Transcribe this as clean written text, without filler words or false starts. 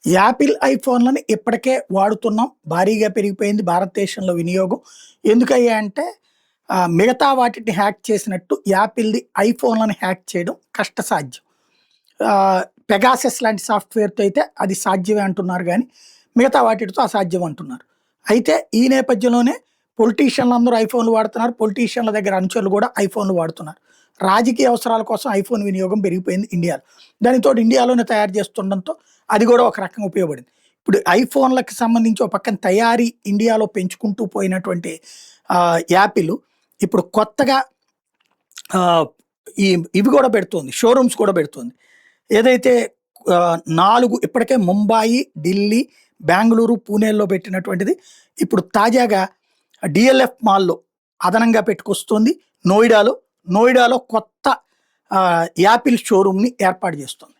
Apple ఐఫోన్‌లని ఇప్పటికే వాడుతున్నాం. భారీగా పెరిగిపోయింది భారతదేశంలో వినియోగం. ఎందుకయ్యా అంటే మిగతా వాటిని హ్యాక్ చేసినట్టు యాపిల్‌ది ఐఫోన్‌లని హ్యాక్ చేయడం కష్టసాధ్యం. పెగాసస్ లాంటి సాఫ్ట్‌వేర్‌తో అయితే అది సాధ్యమే అంటున్నారు గానీ, మిగతా వాటితో అసాధ్యం అంటున్నారు. అయితే ఈ నేపథ్యంలోనే పొలిటీషియన్‌లందరూ ఐఫోన్‌లు వాడుతున్నారు. పొలిటీషియన్‌ల దగ్గర అనుచరులు కూడా ఐఫోన్‌లు వాడుతున్నారు. రాజకీయ అవసరాల కోసం ఐఫోన్ వినియోగం పెరిగిపోయింది ఇండియాలో. దానితోటి ఇండియాలోనే తయారు చేస్తుండడంతో అది కూడా ఒక రకంగా ఉపయోగపడింది. ఇప్పుడు ఐఫోన్‌లకి సంబంధించి ఒక పక్కన తయారీ ఇండియాలో పెంచుకుంటూ పోయినటువంటి యాపిల్ ఇప్పుడు కొత్తగా ఆహ్, ఈ ఇవి కూడా పెడుతోంది. షోరూమ్స్ కూడా పెడుతోంది. ఏదైతే 4 ఇప్పటికే ముంబాయి, ఢిల్లీ, బెంగుళూరు, పూణేల్లో పెట్టినటువంటిది ఇప్పుడు తాజాగా డీఎల్ఎఫ్ మాల్‌లో అదనంగా పెట్టుకొస్తుంది. నోయిడాలో కొత్త యాపిల్ షోరూమ్‌ని ఏర్పాటు చేస్తుంది.